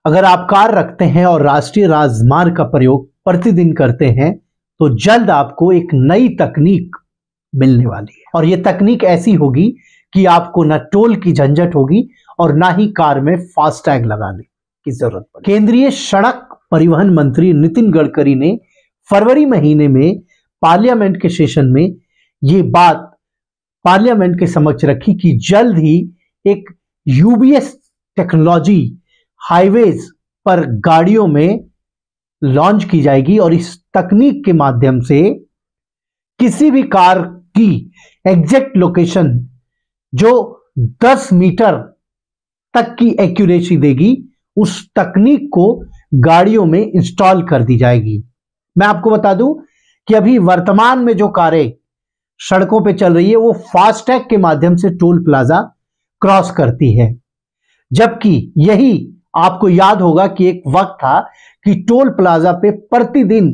अगर आप कार रखते हैं और राष्ट्रीय राजमार्ग का प्रयोग प्रतिदिन करते हैं तो जल्द आपको एक नई तकनीक मिलने वाली है। और यह तकनीक ऐसी होगी कि आपको न टोल की झंझट होगी और ना ही कार में फास्टैग लगाने की जरूरत पड़ेगी। केंद्रीय सड़क परिवहन मंत्री नितिन गडकरी ने फरवरी महीने में पार्लियामेंट के सेशन में ये बात पार्लियामेंट के समक्ष रखी कि जल्द ही एक यूबीएस टेक्नोलॉजी हाईवेज पर गाड़ियों में लॉन्च की जाएगी और इस तकनीक के माध्यम से किसी भी कार की एग्जैक्ट लोकेशन जो 10 मीटर तक की एक्यूरेसी देगी, उस तकनीक को गाड़ियों में इंस्टॉल कर दी जाएगी। मैं आपको बता दूं कि अभी वर्तमान में जो कारें सड़कों पे चल रही है वो फास्टैग के माध्यम से टोल प्लाजा क्रॉस करती है, जबकि यही आपको याद होगा कि एक वक्त था कि टोल प्लाजा पे प्रतिदिन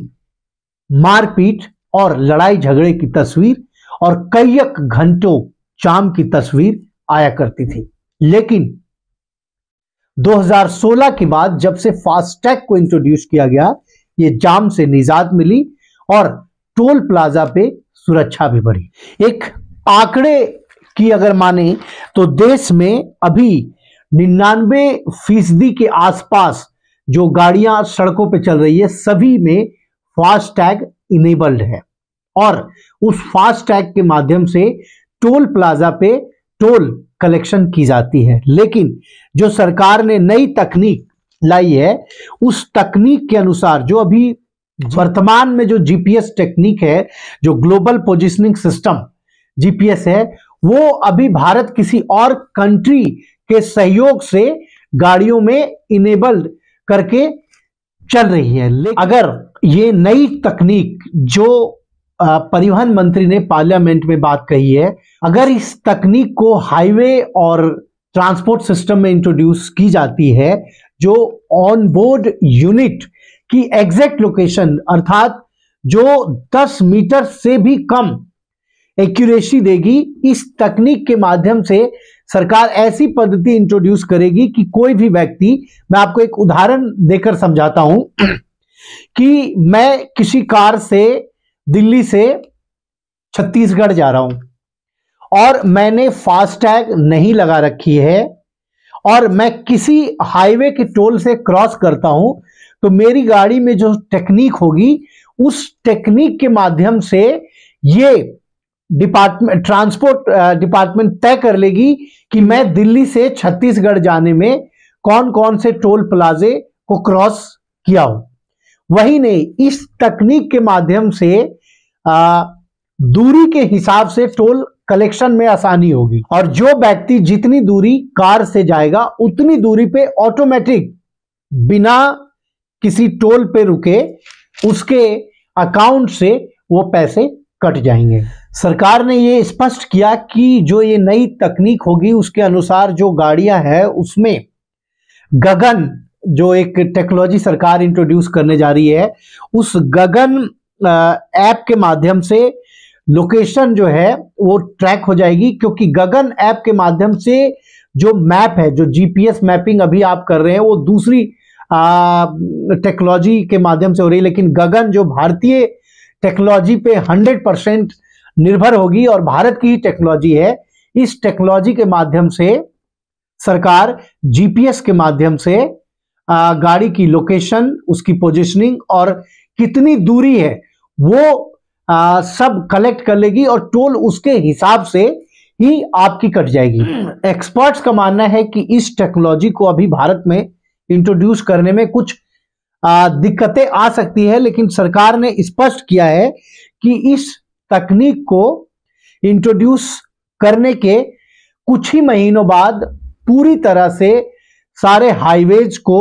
मारपीट और लड़ाई झगड़े की तस्वीर और कई घंटों जाम की तस्वीर आया करती थी। लेकिन 2016 के बाद जब से फास्टैग को इंट्रोड्यूस किया गया, ये जाम से निजात मिली और टोल प्लाजा पे सुरक्षा भी बढ़ी। एक आंकड़े की अगर माने तो देश में अभी 99% के आसपास जो गाड़ियां सड़कों पे चल रही है सभी में फास्टैग इनेबल्ड है और उस फास्टैग के माध्यम से टोल प्लाजा पे टोल कलेक्शन की जाती है। लेकिन जो सरकार ने नई तकनीक लाई है उस तकनीक के अनुसार जो अभी वर्तमान में जो जीपीएस टेक्निक है, जो ग्लोबल पोजिशनिंग सिस्टम जीपीएस है, वो अभी भारत किसी और कंट्री के सहयोग से गाड़ियों में इनेबल्ड करके चल रही है। लेकिन अगर ये नई तकनीक जो परिवहन मंत्री ने पार्लियामेंट में बात कही है, अगर इस तकनीक को हाईवे और ट्रांसपोर्ट सिस्टम में इंट्रोड्यूस की जाती है, जो ऑन बोर्ड यूनिट की एग्जैक्ट लोकेशन अर्थात जो 10 मीटर से भी कम एक्यूरेसी देगी, इस तकनीक के माध्यम से सरकार ऐसी पद्धति इंट्रोड्यूस करेगी कि कोई भी व्यक्ति, मैं आपको एक उदाहरण देकर समझाता हूं कि मैं किसी कार से दिल्ली से छत्तीसगढ़ जा रहा हूं और मैंने फास्टैग नहीं लगा रखी है और मैं किसी हाईवे के टोल से क्रॉस करता हूं, तो मेरी गाड़ी में जो टेक्निक होगी उस टेक्निक के माध्यम से ये ट्रांसपोर्ट डिपार्टमेंट तय कर लेगी कि मैं दिल्ली से छत्तीसगढ़ जाने में कौन कौन से टोल प्लाजे को क्रॉस किया हूं। वही नहीं, इस तकनीक के माध्यम से दूरी के हिसाब से टोल कलेक्शन में आसानी होगी और जो व्यक्ति जितनी दूरी कार से जाएगा उतनी दूरी पे ऑटोमेटिक बिना किसी टोल पे रुके उसके अकाउंट से वो पैसे कट जाएंगे। सरकार ने ये स्पष्ट किया कि जो ये नई तकनीक होगी उसके अनुसार जो गाड़ियां हैं उसमें गगन, जो एक टेक्नोलॉजी सरकार इंट्रोड्यूस करने जा रही है, उस गगन ऐप के माध्यम से लोकेशन जो है वो ट्रैक हो जाएगी, क्योंकि गगन ऐप के माध्यम से जो मैप है, जो जीपीएस मैपिंग अभी आप कर रहे हैं वो दूसरी टेक्नोलॉजी के माध्यम से हो रही है, लेकिन गगन जो भारतीय टेक्नोलॉजी पे 100% निर्भर होगी और भारत की ही टेक्नोलॉजी है। इस टेक्नोलॉजी के माध्यम से सरकार जीपीएस के माध्यम से गाड़ी की लोकेशन, उसकी पोजीशनिंग और कितनी दूरी है वो सब कलेक्ट कर लेगी और टोल उसके हिसाब से ही आपकी कट जाएगी। एक्सपर्ट्स का मानना है कि इस टेक्नोलॉजी को अभी भारत में इंट्रोड्यूस करने में कुछ दिक्कतें आ सकती है, लेकिन सरकार ने स्पष्ट किया है कि इस तकनीक को इंट्रोड्यूस करने के कुछ ही महीनों बाद पूरी तरह से सारे हाईवेज को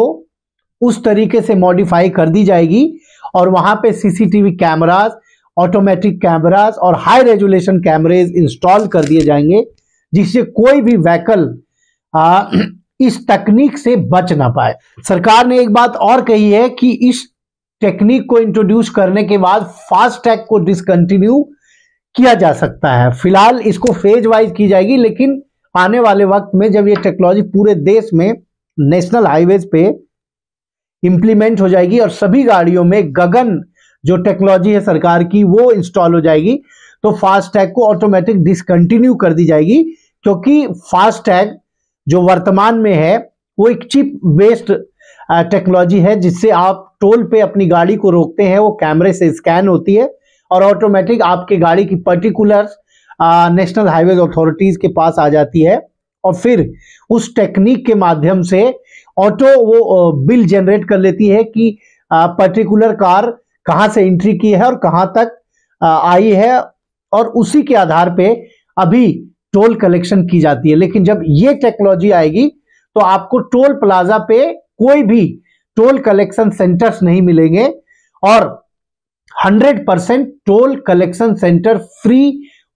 उस तरीके से मॉडिफाई कर दी जाएगी और वहां पे सीसीटीवी कैमरास, ऑटोमेटिक कैमरास और हाई रेजोल्यूशन कैमरेज इंस्टॉल कर दिए जाएंगे, जिससे कोई भी व्हीकल इस तकनीक से बच ना पाए। सरकार ने एक बात और कही है कि इस टेक्निक को इंट्रोड्यूस करने के बाद फास्टैग को डिसकंटिन्यू किया जा सकता है। फिलहाल इसको फेज वाइज की जाएगी, लेकिन आने वाले वक्त में जब ये टेक्नोलॉजी पूरे देश में नेशनल हाईवेज पे इंप्लीमेंट हो जाएगी और सभी गाड़ियों में गगन जो टेक्नोलॉजी है सरकार की वो इंस्टॉल हो जाएगी, तो फास्टैग को ऑटोमेटिक डिसकंटिन्यू कर दी जाएगी, क्योंकि फास्टैग जो वर्तमान में है वो एक चिप बेस्ड टेक्नोलॉजी है, जिससे आप टोल पे अपनी गाड़ी को रोकते हैं, वो कैमरे से स्कैन होती है और ऑटोमेटिक आपके गाड़ी की पर्टिकुलर नेशनल हाईवेज अथॉरिटीज के पास आ जाती है और फिर उस टेक्निक के माध्यम से ऑटो वो बिल जनरेट कर लेती है कि पर्टिकुलर कार कहां से एंट्री की है और कहां तक आई है, और उसी के आधार पे अभी टोल कलेक्शन की जाती है। लेकिन जब ये टेक्नोलॉजी आएगी तो आपको टोल प्लाजा पे कोई भी टोल कलेक्शन सेंटर्स नहीं मिलेंगे और 100% टोल कलेक्शन सेंटर फ्री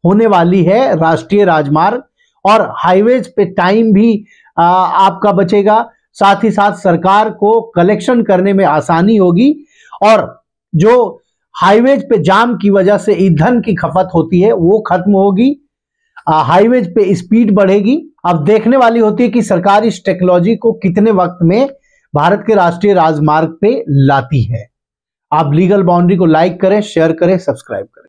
होने वाली है राष्ट्रीय राजमार्ग, और हाईवेज पे टाइम भी आपका बचेगा, साथ ही साथ सरकार को कलेक्शन करने में आसानी होगी और जो हाईवेज पे जाम की वजह से ईंधन की खपत होती है वो खत्म होगी, हाईवेज पे स्पीड बढ़ेगी। अब देखने वाली होती है कि सरकार इस टेक्नोलॉजी को कितने वक्त में भारत के राष्ट्रीय राजमार्ग पे लाती है। आप लीगल बाउंड्री को लाइक करें, शेयर करें, सब्सक्राइब करें।